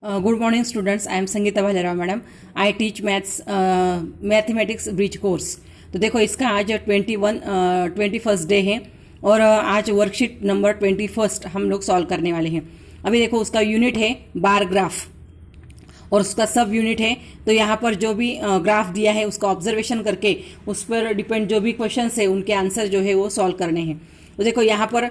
Good morning, students. I am Sangeeta Bhalera, madam. I teach mathematics bridge course. तो देखो इसका आज 21 day है और आज वर्कशीट नंबर 21 हम लोग सॉल्व करने वाले हैं. अभी देखो उसका यूनिट है बार ग्राफ और उसका सब यूनिट है. तो यहाँ पर जो भी ग्राफ दिया है उसका ऑब्जर्वेशन करके उस पर डिपेंड जो भी क्वेश्चंस है उनके आंसर जो है वो सॉल्व करने हैं. तो देखो यहाँ पर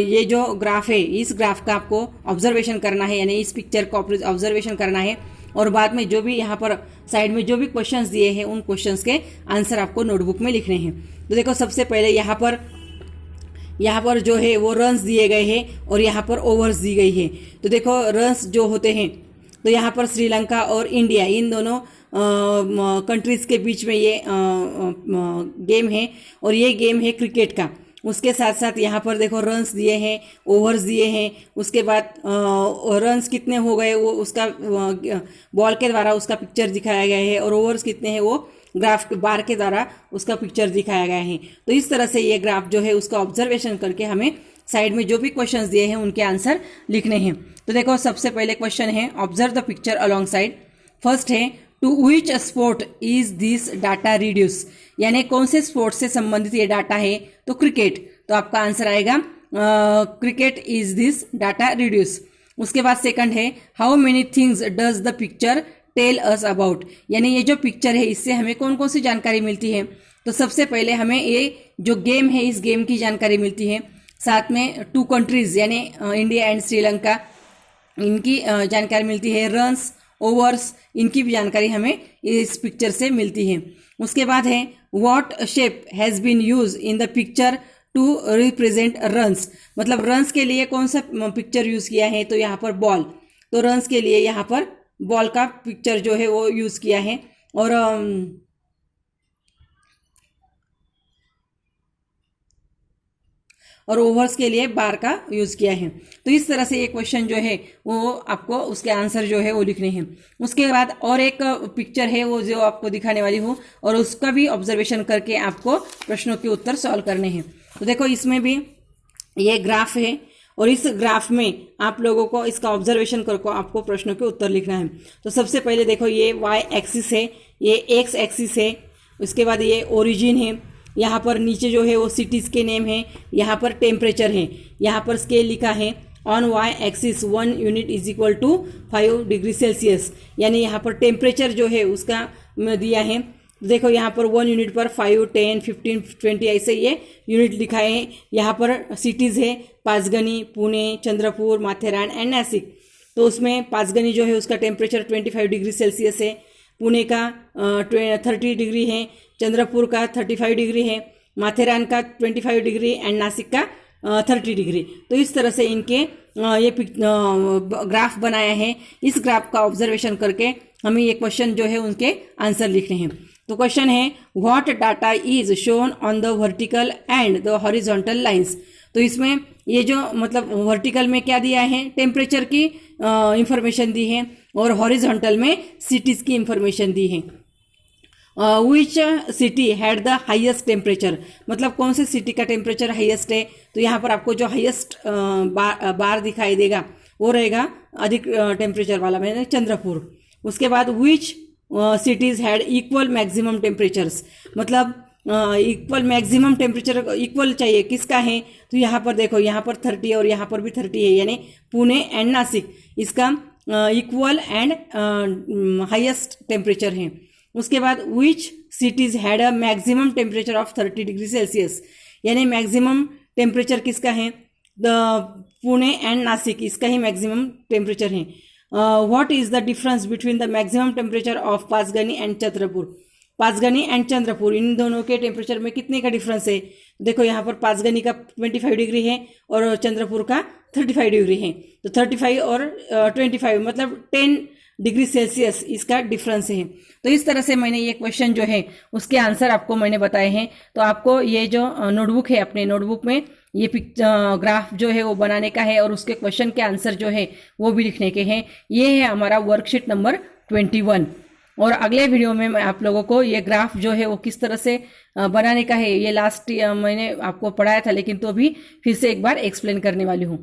ये जो ग्राफ है इस ग्राफ का आपको ऑब्जर्वेशन करना है, यानी इस पिक्चर को ऑब्जर्वेशन करना है और बाद में जो भी यहाँ पर साइड में जो भी क्वेश्चंस दिए हैं उन क्वेश्चंस के आंसर आपको नोटबुक में लिखने हैं. तो देखो सबसे पहले यहाँ पर जो है वो रन्स दिए गए हैं और यहाँ पर ओवर्स दी गई है. तो देखो रन्स जो होते हैं तो यहाँ पर श्रीलंका और इंडिया इन दोनों कंट्रीज के बीच में ये गेम है और ये गेम है क्रिकेट का. उसके साथ साथ यहाँ पर देखो रन्स दिए हैं, ओवर्स दिए हैं, उसके बाद रन्स कितने हो गए वो उसका बॉल के द्वारा उसका पिक्चर दिखाया गया है और ओवर्स कितने हैं वो ग्राफ बार के द्वारा उसका पिक्चर दिखाया गया है. तो इस तरह से ये ग्राफ जो है उसका ऑब्जर्वेशन करके हमें साइड में जो भी क्वेश्चंस दिए हैं उनके आंसर लिखने हैं. तो देखो सबसे पहले क्वेश्चन है observe the picture alongside. First है to which sport is this data reduce, यानी कौन से स्पोर्ट से संबंधित ये डाटा है. तो क्रिकेट. तो आपका आंसर आएगा cricket is this data reduce. उसके बाद सेकंड है how many things does the picture tell us about, यानी ये जो पिक्चर है इससे हमें कौन कौन सी जानकारी मिलती है. तो सबसे पहले हमें ये जो गेम है इस गेम की जानकारी मिलती है. साथ में टू कंट्रीज यानी इंडिया एंड श्रीलंका इनकी जानकारी मिलती है. रन्स, ओवर्स इनकी भी जानकारी हमें इस पिक्चर से मिलती है. उसके बाद है what shape has been use in the picture to represent runs, मतलब रन्स के लिए कौन सा पिक्चर यूज किया है. तो यहाँ पर बॉल, तो रन्स के लिए यहाँ पर बॉल का पिक्चर जो है वो यूज किया है और ओवर्स के लिए बार का यूज किया है. तो इस तरह से ये क्वेश्चन जो है वो आपको उसके आंसर जो है वो लिखने हैं. उसके बाद और एक पिक्चर है वो जो आपको दिखाने वाली हूँ और उसका भी ऑब्जर्वेशन करके आपको प्रश्नों के उत्तर सॉल्व करने हैं. तो देखो इसमें भी ये ग्राफ है और इस ग्राफ में आप लोगों को इसका ऑब्जर्वेशन करके आपको प्रश्नों के उत्तर लिखना है. तो सबसे पहले देखो ये वाई एक्सिस है, ये एक्स एक्सिस है, उसके बाद ये ओरिजिन है, यहाँ पर नीचे जो है वो सिटीज़ के नेम है, यहाँ पर टेम्परेचर है, यहाँ पर स्केल लिखा है on Y axis 1 unit is equal to 5 degree Celsius, यानी यहाँ पर टेम्परेचर जो है उसका दिया है. देखो यहाँ पर 1 यूनिट पर 5, 10, 15, 20 ऐसे ये यूनिट लिखा है. यहाँ पर सिटीज़ है पाँचगनी, पुणे, चंद्रपुर, माथेरान एंड नासिक. तो उसमें पाँचगनी जो है उसका टेम्परेचर 25 डिग्री सेल्सियस है, पुणे का 30 डिग्री है, चंद्रपुर का 35 डिग्री है, माथेरान का 25 डिग्री एंड नासिक का 30 डिग्री. तो इस तरह से इनके ये ग्राफ बनाया है. इस ग्राफ का ऑब्जर्वेशन करके हमें ये क्वेश्चन जो है उनके आंसर लिखने हैं. तो क्वेश्चन है what data is shown on the vertical and the horizontal lines. तो इसमें ये जो मतलब वर्टिकल में क्या दिया है, टेम्परेचर की इंफॉर्मेशन दी है और हॉरिजॉन्टल में सिटीज़ की इंफॉर्मेशन दी है. Which city had the highest temperature, मतलब कौन से सिटी का टेम्परेचर हाईएस्ट है. तो यहाँ पर आपको जो हाईएस्ट बार दिखाई देगा वो रहेगा अधिक टेम्परेचर वाला, मैंने चंद्रपुर. उसके बाद which cities had equal maximum temperatures, मतलब इक्वल मैक्सिमम टेम्परेचर इक्वल चाहिए किसका है. तो यहाँ पर देखो यहाँ पर 30 और यहाँ पर भी 30 है, यानी पुणे एंड नासिक इसका इक्वल एंड हाईएस्ट टेम्परेचर है. उसके बाद which cities had a maximum temperature of 30 degree Celsius, यानी मैक्सिमम टेम्परेचर किसका है, द पुणे एंड नासिक इसका ही मैक्सिमम टेम्परेचर है. What is the difference between the maximum temperature of Panchgani and Chandrapur. Panchgani and Chandrapur इन दोनों के टेम्परेचर में कितने का डिफरेंस है. देखो यहाँ पर पाँचगनी का 25 डिग्री है और चंद्रपुर का 35 डिग्री है. तो 35 और 25 मतलब 10 डिग्री सेल्सियस इसका डिफरेंस है. तो इस तरह से मैंने ये क्वेश्चन जो है उसके आंसर आपको मैंने बताए हैं. तो आपको ये जो नोटबुक है अपने नोटबुक में ये ग्राफ जो है वो बनाने का है और उसके क्वेश्चन के आंसर जो है वो भी लिखने के हैं. ये है हमारा वर्कशीट नंबर 21 और अगले वीडियो में मैं आप लोगों को ये ग्राफ जो है वो किस तरह से बनाने का है ये लास्ट मैंने आपको पढ़ाया था, लेकिन तो भी फिर से एक बार एक्सप्लेन करने वाली हूँ.